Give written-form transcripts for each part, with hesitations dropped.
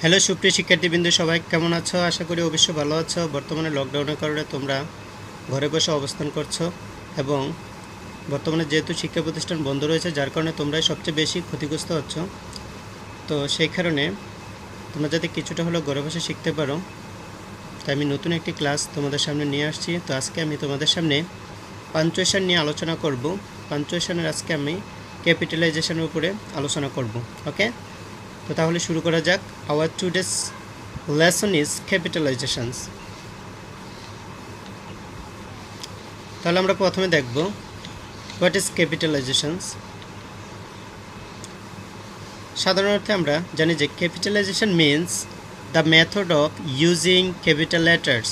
Hello সুপ্রিয় শিক্ষার্থীবৃন্দ, সবাই কেমন আছো? আশা করি অবশ্যই ভালো আছো। বর্তমানে লকডাউনের কারণে তোমরা ঘরে বসে অবস্থান করছো এবং বর্তমানে যেহেতু শিক্ষা প্রতিষ্ঠান বন্ধ রয়েছে, যার কারণে তোমরাই সবচেয়ে বেশি ক্ষতিগ্রস্ত হচ্ছ। তো সেই কারণে তোমরা যাতে কিছুটা হলেও ঘরে বসে শিখতে পারো, তাই আমি নতুন একটি ক্লাস তোমাদের সামনে নিয়ে আসছি। তো আজকে আমি তোমাদের সামনে পাঞ্চুয়েশন নিয়ে আলোচনা করব। পাঞ্চুয়েশনের আজকে আমি ক্যাপিটালাইজেশনের উপরে আলোচনা করব। ওকে, তো তাহলে শুরু করা যাক। Our today's lesson is capitalisations. তাহলে আমরা প্রথমে দেখব হোয়াট ইজ ক্যাপিটালাইজেশনস। সাধারণত আমরা জানি যে capitalisation means the method of using capital letters,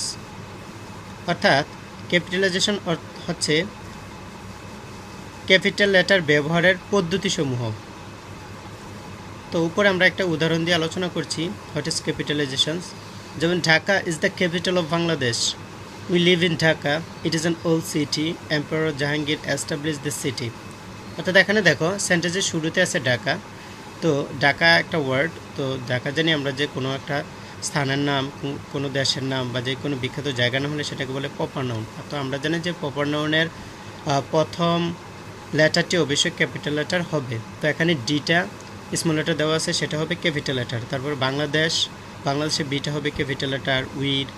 অর্থাৎ ক্যাপিটালাইজেশন হচ্ছে ক্যাপিটাল লেটার ব্যবহারের পদ্ধতিসমূহ। তো উপরে আমরা একটা উদাহরণ দিয়ে আলোচনা করছি হোয়াট ইজ ক্যাপিটালাইজেশনস। যেমন Dhaka is the capital of Bangladesh. We live in Dhaka, it is an old city, emperor Jahangir establish this city. অর্থাৎ এখানে দেখো সেন্টেন্সের শুরুতে আছে ঢাকা। তো ঢাকা একটা ওয়ার্ড। তো ঢাকা জানি আমরা যে কোনো একটা স্থানের নাম, কোনো দেশের নাম বা যে কোনো বিখ্যাত জায়গার নাম হলে সেটাকে বলে প্রপার নাউন। তো আমরা জানি যে প্রপার নাউনের প্রথম লেটারটি অবশ্যই ক্যাপিটাল লেটার হবে। তো এখানে ডিটা স্মল লেটার দেওয়া আছে, সেটা হবে ক্যাপিটাল লেটার। তারপর বাংলাদেশে বিটা হবে ক্যাপিটাল লেটার, উইড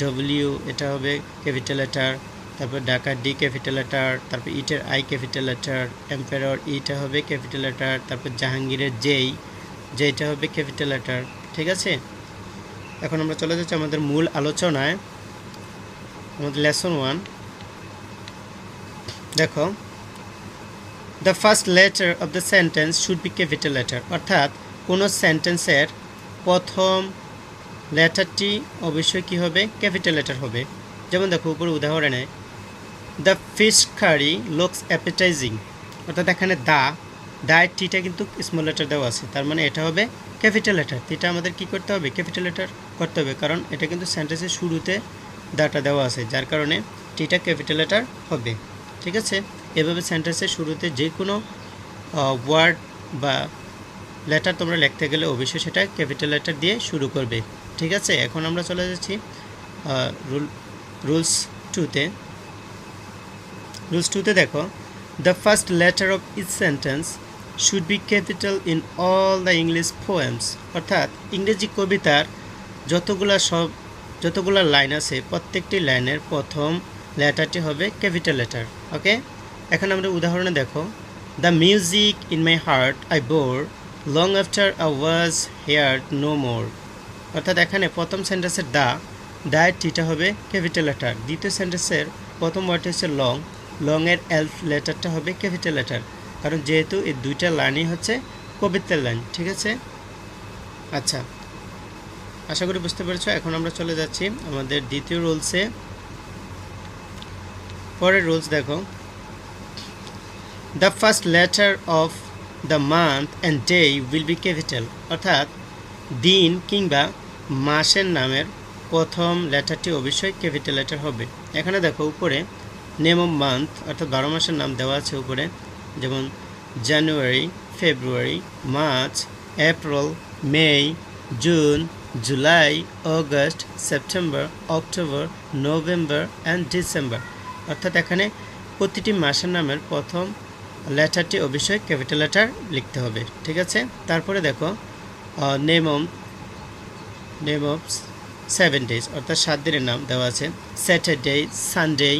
ডব্লিউ এটা হবে ক্যাপিটাল লেটার। তারপর ঢাকা ডি ক্যাপিটাল লেটার, তারপর ইটের আই ক্যাপিটাল লেটার, এম্পায়ার ইটা হবে ক্যাপিটাল লেটার, তারপর জাহাঙ্গীরের যেটা হবে ক্যাপিটাল লেটার। ঠিক আছে, এখন আমরা চলে যাচ্ছি আমাদের মূল আলোচনায়, আমাদের লেসন 1। দেখো, the first letter of the sentence should be capital letter, অর্থাৎ কোনো সেন্টেন্সের প্রথম লেটারটি অবশ্যই কী হবে? ক্যাপিটাল লেটার হবে। যেমন দেখো উপরে উদাহরণে the fish curry looks appetising, অর্থাৎ এখানে দায়ের টিটা কিন্তু স্মল লেটার দেওয়া আছে, তার মানে এটা হবে ক্যাপিটাল লেটার। টিটা আমাদের কি করতে হবে? ক্যাপিটাল লেটার করতে হবে, কারণ এটা কিন্তু সেন্টেন্সের শুরুতে দাটা দেওয়া আছে, যার কারণে টিটা ক্যাপিটাল লেটার হবে। ঠিক আছে, এভাবে সেন্টেন্সের শুরুতে যে কোনো ওয়ার্ড বা লেটার তোমরা লিখতে গেলে অবশ্যই সেটা ক্যাপিটাল লেটার দিয়ে শুরু করবে। ঠিক আছে, এখন আমরা চলে যাচ্ছি রুলস টুতে। দেখো, the first letter of each sentence should be capital in all the English poems, অর্থাৎ ইংরেজি কবিতার যতগুলা লাইন আছে প্রত্যেকটি লাইনের প্রথম লেটারটি হবে ক্যাপিটাল লেটার। ওকে, এখন আমরা উদাহরণে দেখো, the music in my heart I bore long after I was hear no more, অর্থাৎ এখানে প্রথম সেন্টেন্সের দায়ের টিটা হবে ক্যাপিটাল লেটার। দ্বিতীয় সেন্টেন্সের প্রথম ওয়ার্ডটি হচ্ছে লংয়ের এলফ লেটারটা হবে ক্যাপিটাল লেটার, কারণ যেহেতু এই দুইটা লাইনই হচ্ছে কবিতার লাইন। ঠিক আছে, আচ্ছা, আশা করি বুঝতে পেরেছ। এখন আমরা চলে যাচ্ছি আমাদের দ্বিতীয় রুলসে। পরের রুলস দেখো, the first letter of the month and day will be capital, অর্থাৎ দিন কিংবা মাসের নামের প্রথম লেটারটি অবশ্যই ক্যাপিটাল লেটার হবে। এখানে দেখো উপরে নেম অফ মান্থ, অর্থাৎ 12 মাসের নাম দেওয়া আছে উপরে, যেমন January, February, March, April, May, June, July, August, September, October, November and December, অর্থাৎ এখানে প্রতিটি মাসের নামের প্রথম লেটারটি অবশ্যই ক্যাপিটাল লেটার লিখতে হবে। ঠিক আছে, তারপরে দেখো নেম অফ 7 ডেজ, অর্থাৎ 7 দিনের নাম দেওয়া আছে, Saturday, Sunday,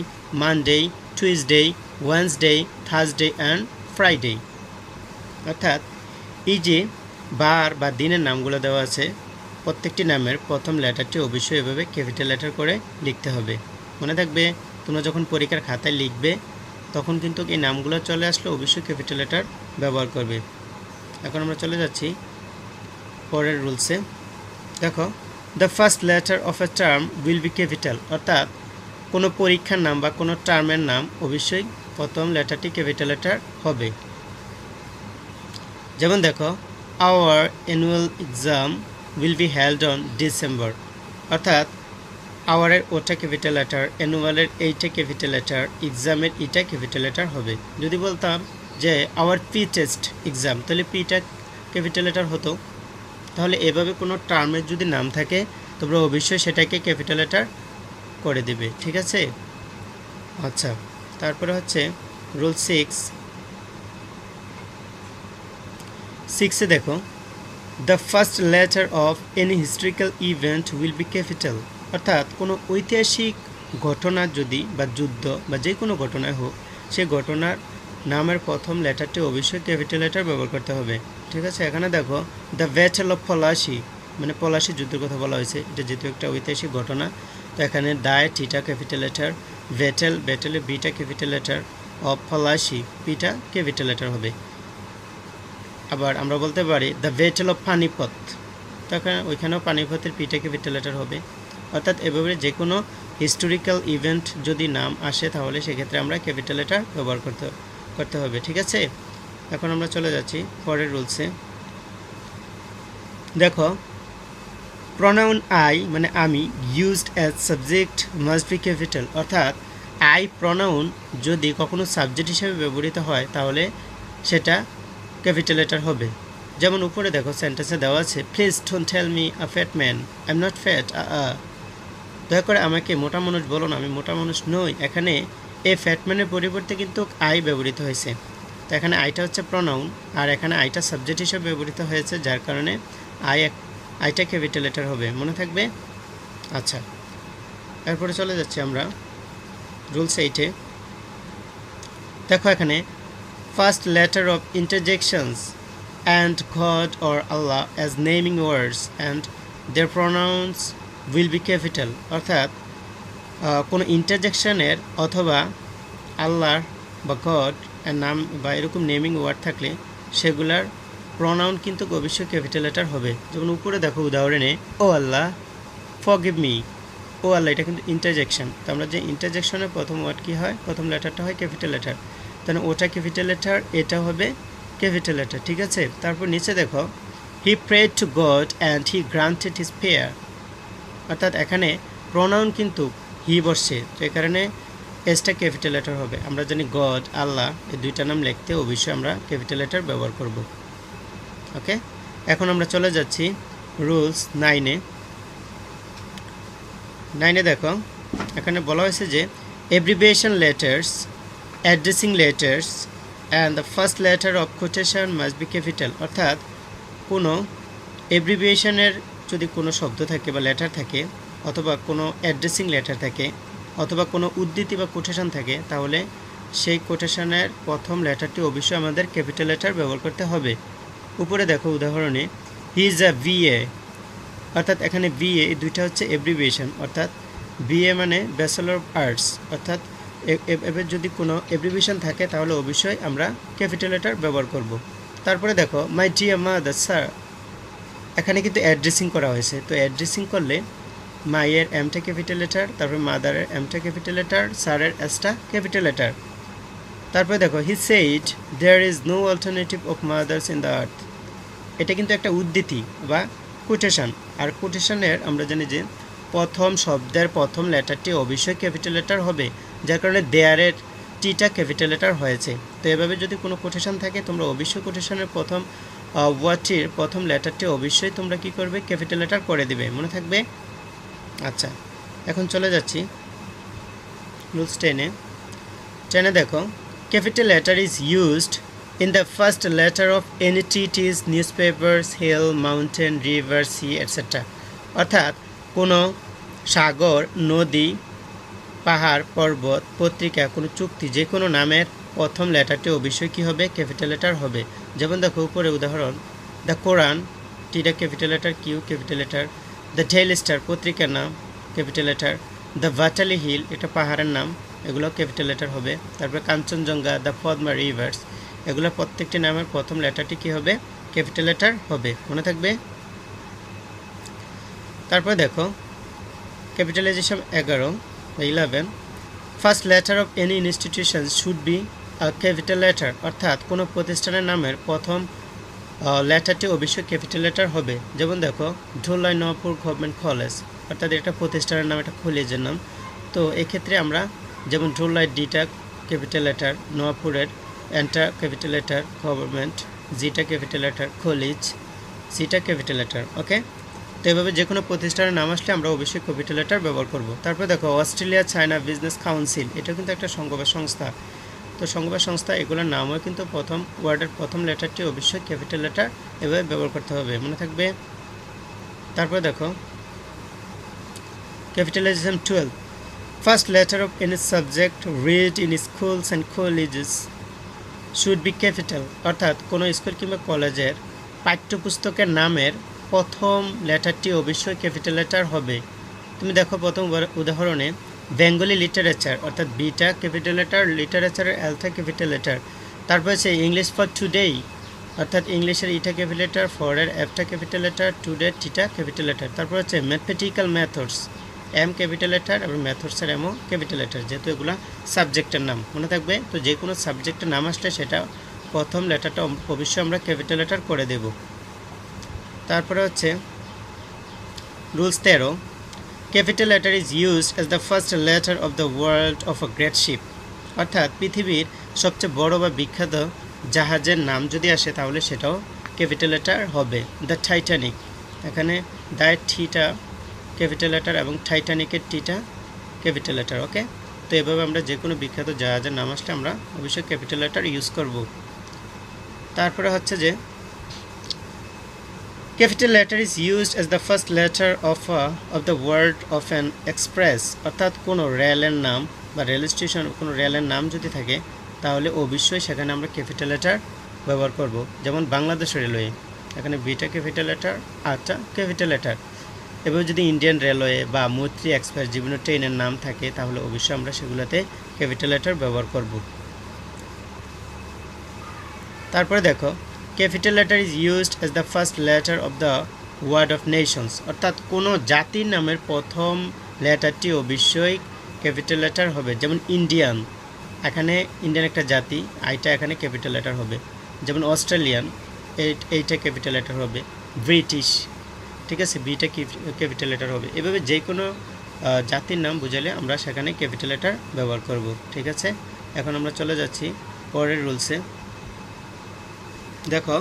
Monday, Tuesday, Wednesday, Thursday and Friday, অর্থাৎ এই যে বার বা দিনের নামগুলো দেওয়া আছে প্রত্যেকটি নামের প্রথম লেটারটি অবশ্যই এভাবে ক্যাপিটাল লেটার করে লিখতে হবে। মনে থাকবে, তোমরা যখন পরীক্ষার খাতায় লিখবে তখন কিন্তু এই নামগুলো চলে আসলে অবশ্যই ক্যাপিটাল লেটার ব্যবহার করবে। এখন আমরা চলে যাচ্ছি পরের রুলসে। দেখো, the first letter of a term will be capital, অর্থাৎ কোনো পরীক্ষার নাম বা কোনো টার্মের নাম অবশ্যই প্রথম লেটারটি ক্যাপিটাল লেটার হবে। যেমন দেখো, our annual exam will be held on December, অর্থাৎ আওয়ারের ওটা ক্যাপিটাল লেটার, অ্যানুয়ালের এইটা ক্যাপিটাল লেটার, এক্সামের ইটা ক্যাপিটাল লেটার হবে। যদি বলতাম যে আওয়ার পি টেস্ট এক্সাম, তাহলে পিটা ক্যাপিটাল লেটার হতো, তাহলে এভাবে কোনো টার্মের যদি নাম থাকে তোমরা অবশ্যই সেটাকে ক্যাপিটাল লেটার করে দিবে, ঠিক আছে। আচ্ছা, তারপরে হচ্ছে রুল 6 দেখো, the first letter of any historical event will be capital. অর্থাৎ কোনো ঐতিহাসিক ঘটনা যদি বা যুদ্ধ বা যে কোনো ঘটনায় হোক, সেই ঘটনার নামের প্রথম লেটারটি অবশ্যই ক্যাপিটাল লেটার ব্যবহার করতে হবে, ঠিক আছে। এখানে দেখো দ্য ব্যাটেল অফ পলাশি, মানে পলাশি যুদ্ধের কথা বলা হয়েছে, এটা যেহেতু একটা ঐতিহাসিক ঘটনা, তো এখানে দায় টিটা ক্যাপিটাল লেটার, ব্যাটেলে বিটা ক্যাপিটাল লেটার, অফ পলাশি পিটা ক্যাপিটাল লেটার হবে। আবার আমরা বলতে পারি দ্য ব্যাটেল অফ পানিপথ, তখন ওইখানেও পানিপথের পিটা ক্যাপিটাল লেটার হবে। অর্থাৎ এভাবে যে কোনো হিস্টোরিক্যাল ইভেন্ট যদি নাম আসে তাহলে সেক্ষেত্রে আমরা ক্যাপিটাল লেটার ব্যবহার করতে হবে, ঠিক আছে। এখন আমরা চলে যাচ্ছি পরের রুলসে। দেখো, প্রনাউন আই মানে আমি used as subject must be capital. অর্থাৎ আই প্রনাউন যদি কখনো সাবজেক্ট হিসেবে ব্যবহৃত হয় তাহলে সেটা ক্যাপিটাল লেটার হবে। যেমন উপরে দেখো সেন্টেন্সে দেওয়া আছে, please don't tell me a fat man, I am not fat, দয়া করে আমাকে মোটা মানুষ বলো না, আমি মোটা মানুষ নই। এখানে এই ফ্যাটম্যানের পরিবর্তে কিন্তু আই ব্যবহৃত হয়েছে, তো এখানে আইটা হচ্ছে প্রনাউন আর এখানে আইটা সাবজেক্ট হিসেবে ব্যবহৃত হয়েছে, যার কারণে আইটা ক্যাপিটাল লেটার হবে, মনে থাকবে। আচ্ছা, এরপরে চলে যাচ্ছি আমরা রুলস 8-এ। দেখো এখানে first letter of interjections and God or Allah as naming words and their pronouns will be capital. অর্থাৎ কোনো ইন্টারজেকশনের অথবা আল্লাহর বা গড এর নাম বা এরকম নেমিং ওয়ার্ড থাকলে সেগুলার প্রনাউন কিন্তু অবশ্যই ক্যাপিটাল লেটার হবে। যেমন উপরে দেখো উদাহরণে, ও আল্লাহ ফরগিভ মি, ও আল্লাহ এটা কিন্তু ইন্টারজেকশন, তো আমরা যে ইন্টারজেকশনের প্রথম ওয়ার্ড কী হয়, প্রথম লেটারটা হয় ক্যাপিটাল লেটার, তাহলে ওটা ক্যাপিটাল লেটার, এটা হবে ক্যাপিটাল লেটার, ঠিক আছে। তারপর নিচে দেখো, he prayed to God and he granted his prayer. অর্থাৎ এখানে প্রনাউন কিন্তু হি বসছে, তো এই কারণে এসটা ক্যাপিটাল লেটার হবে। আমরা জানি গড আল্লাহ এই দুইটা নাম লিখতে অবশ্যই আমরা ক্যাপিটাল লেটার ব্যবহার করব, ওকে। এখন আমরা চলে যাচ্ছি রুলস 9-এ। দেখো এখানে বলা হয়েছে যে abbreviation letters, addressing letters and the first letter of quotation must be capital. অর্থাৎ কোনো এব্রিভিয়েশনের যদি কোনো শব্দ থাকে বা লেটার থাকে অথবা কোনো অ্যাড্রেসিং লেটার থাকে অথবা কোনো উদ্ধৃতি বা কোটেশন থাকে, তাহলে সেই কোটেশনের প্রথম লেটারটি অবশ্যই আমাদের ক্যাপিটাল লেটার ব্যবহার করতে হবে। উপরে দেখো উদাহরণে, হি ইজ আ বিএ, অর্থাৎ এখানে বিএ এই দুইটা হচ্ছে এব্রিভিয়েশন, অর্থাৎ বিএ মানে ব্যাচেলর অফ আর্টস, অর্থাৎ এবার যদি কোনো এব্রিভিয়েশন থাকে তাহলে অবশ্যই আমরা ক্যাপিটাল লেটার ব্যবহার করব। তারপরে দেখো, মাই ডিয়ার মাদার স্যার, এখানে কিন্তু অ্যাড্রেসিং করা হয়েছে, তো অ্যাড্রেসিং করলে মাইয়ের এমটা ক্যাপিটাল লেটার, তারপরে মাদারের এমটা ক্যাপিটাল লেটার, স্যারের এসটা ক্যাপিটাল লেটার। তারপরে দেখো, he said there is no alternative of mothers in the earth, এটা কিন্তু একটা উদ্ধৃতি বা কোটেশন, আর কোটেশনের আমরা জানি যে প্রথম শব্দের প্রথম লেটারটি অবশ্যই ক্যাপিটাল লেটার হবে, যার কারণে দেয়ারের টিটা ক্যাপিটাল লেটার হয়েছে। তো এভাবে যদি কোনো কোটেশন থাকে তোমরা অবশ্যই কোটেশনের প্রথম ওয়ার্ডটির প্রথম লেটারটি অবশ্যই তোমরা কি করবে, ক্যাপিটাল লেটার করে দিবে, মনে থাকবে। আচ্ছা, এখন চলে যাচ্ছি রুলস 10-এ। দেখো, capital letter is used in the first letter of any treaties, newspapers, hill, mountain, river, sea, etc. অর্থাৎ কোনো সাগর, নদী, পাহাড়, পর্বত, পত্রিকা, কোনো চুক্তি, যে কোনো নামের প্রথম লেটারটি অবশ্যই কী হবে, ক্যাপিটাল লেটার হবে। যেমন দেখো উপরে উদাহরণ, দ্য কোরআন, টিটা capital letter, Q capital letter, the Daily Star পত্রিকার নাম capital letter, the Bhatali hill এটা পাহাড়ের নাম, এগুলো ক্যাপিটাল লেটার হবে। তারপরে কাঞ্চনজঙ্ঘা, দ্য পদ্মা রিভার্স, এগুলো প্রত্যেকটি নামের প্রথম লেটারটি কী হবে, ক্যাপিটাল লেটার হবে, মনে থাকবে। তারপরে দেখো capitalisation 11, first letter of any institution should be a capital letter. অর্থাৎ কোনো প্রতিষ্ঠানের নামের প্রথম লেটারটি অবশ্যই ক্যাপিটাল লেটার হবে। যেমন দেখো ঢোলাই নওয়াপুর গভর্নমেন্ট কলেজ, অর্থাৎ এটা প্রতিষ্ঠানের নাম, এটা কলেজের নাম। তো এক্ষেত্রে আমরা যেমন ঢোলাই ডিটা ক্যাপিটাল লেটার, নওয়াপুরের এনটা ক্যাপিটাল লেটার, গভর্নমেন্ট জিটা ক্যাপিটাল লেটার, কলেজ সিটা ক্যাপিটাল লেটার। ওকে, তো এভাবে যে কোনো প্রতিষ্ঠানের নাম আসলে আমরা অবশ্যই ক্যাপিটাল লেটার ব্যবহার করব। তারপর দেখো অস্ট্রেলিয়া চায়না বিজনেস কাউন্সিল, এটা কিন্তু একটা সংঘ বা সংস্থা। তো সংঘ বা সংস্থা এগুলোর নামও কিন্তু প্রথম ওয়ার্ডের প্রথম লেটারটি অবশ্যই ক্যাপিটাল লেটার এভাবে ব্যবহার করতে হবে, মনে থাকবে। তারপর দেখো capitalisation 12, first letter of any subject read in schools and colleges should be capital, অর্থাৎ কোনো স্কুল কিংবা কলেজের পাঠ্যপুস্তকের নামের প্রথম লেটারটি অবশ্যই ক্যাপিটাল লেটার হবে। তুমি দেখো প্রথম উদাহরণে বেঙ্গলি লিটারেচার অর্থাৎ বিটা ক্যাপিটাল লেটার, লিটারেচারের এলটা ক্যাপিটাল লেটার। তারপর হচ্ছে ইংলিশ ফর টুডেই অর্থাৎ ইংলিশের ইটা ক্যাপিটাল লেটার, ফরের এফটা ক্যাপিটাল লেটার, টুডে টিটা ক্যাপিটাল লেটার। তারপর হচ্ছে mathematical methods, M capital letter এবং মেথডসের এমও ক্যাপিটাল লেটার, যেহেতু এগুলো সাবজেক্টের নাম, মনে থাকবে। তো যে কোনো সাবজেক্টের নাম আসলে সেটা প্রথম লেটারটা অবশ্যই আমরা ক্যাপিটাল লেটার করে দেব। তারপরে হচ্ছে rules 13, capital letter is used as the first letter of the world of a great ship, অর্থাৎ পৃথিবীর সবচেয়ে বড় বা বিখ্যাত জাহাজের নাম যদি আসে তাহলে সেটাও ক্যাপিটাল লেটার হবে। দ্য টাইটানিক, এখানে দ্য টিটা ক্যাপিটাল লেটার এবং টাইটানিকের টিটা ক্যাপিটাল লেটার। ওকে, তো এভাবে আমরা যে কোনো বিখ্যাত জাহাজের নাম আসলে আমরা অবশ্যই ক্যাপিটাল লেটার ইউজ করব। তারপরে হচ্ছে যে capital letter is used as the first letter of the word of an express, অর্থাৎ কোনো রেলের নাম বা রেল স্টেশন কোনো রেলের নাম যদি থাকে তাহলে অবশ্যই সেখানে আমরা ক্যাপিটাল লেটার ব্যবহার করব। যেমন বাংলাদেশ রেলওয়ে, এখানে বিটা ক্যাপিটাল লেটার, আরটা ক্যাপিটাল লেটার। এবার যদি ইন্ডিয়ান রেলওয়ে বা মৈত্রী এক্সপ্রেস বিভিন্ন ট্রেনের নাম থাকে তাহলে অবশ্যই আমরা সেগুলোতে ক্যাপিটাল লেটার ব্যবহার করব। তারপরে দেখো capital letter is used as the first letter of the word of nations, অর্থাৎ কোনো জাতির নামের প্রথম লেটারটি অবশ্যই ক্যাপিটাল লেটার হবে। যেমন ইন্ডিয়ান, এখানে ইন্ডিয়ান একটা জাতি, আইটা এখানে ক্যাপিটাল লেটার হবে। যেমন অস্ট্রেলিয়ান, এইটা ক্যাপিটাল লেটার হবে। ব্রিটিশ, ঠিক আছে, বিটা ক্যাপিটাল লেটার হবে। এভাবে যে কোনো জাতির নাম বুঝালে আমরা সেখানে ক্যাপিটাল লেটার ব্যবহার করব, ঠিক আছে। এখন আমরা চলে যাচ্ছি পরের রুলসে। দেখো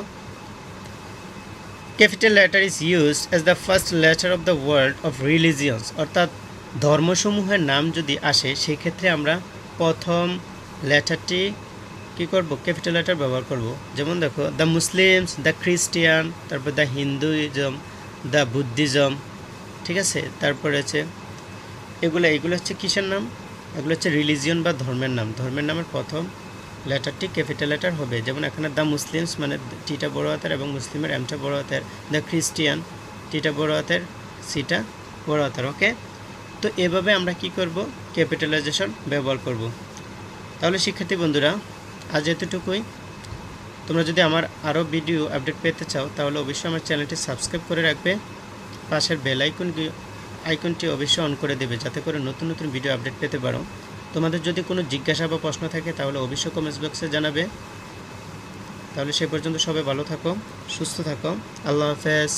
capital letter is used as the first letter of the word of religions, অর্থাৎ ধর্মসমূহের নাম যদি আসে সেই ক্ষেত্রে আমরা প্রথম লেটারটি কী করব, ক্যাপিটাল লেটার ব্যবহার করব। যেমন দেখো দ্য মুসলিমস, দ্য খ্রিস্টিয়ান, তারপর দ্য হিন্দুইজম, দ্য বুদ্ধিজম, ঠিক আছে। তারপরে হচ্ছে এগুলো হচ্ছে কিসের নাম, এগুলো হচ্ছে রিলিজিয়ন বা ধর্মের নাম। ধর্মের নামের প্রথম লেটারটি ক্যাপিটাল লেটার হবে। যেমন এখানে দ্য মুসলিমস মানে টিটা বড় হাতের এবং মুসলিমের এমটা বড় হাতের, দ্য খ্রিস্টিয়ান টিটা বড় হাতের, সিটা বড় হাতের। ওকে, তো এভাবে আমরা কি করব, ক্যাপিটালাইজেশন ব্যবহার করব। তাহলে শিক্ষার্থী বন্ধুরা আজ এতটুকুই। তোমরা যদি আমার আরও ভিডিও আপডেট পেতে চাও তাহলে অবশ্যই আমার চ্যানেলটি সাবস্ক্রাইব করে রাখবে, পাশের বেল আইকনটি অবশ্যই অন করে দেবে যাতে করে নতুন নতুন ভিডিও আপডেট পেতে পারো। তোমাদের যদি কোনো জিজ্ঞাসা বা প্রশ্ন থাকে তাহলে অবশ্যই কমেন্টস বক্সে জানাবে। তাহলে সে পর্যন্ত সবাই ভালো থাকো, সুস্থ থাকো, আল্লাহ হাফেজ।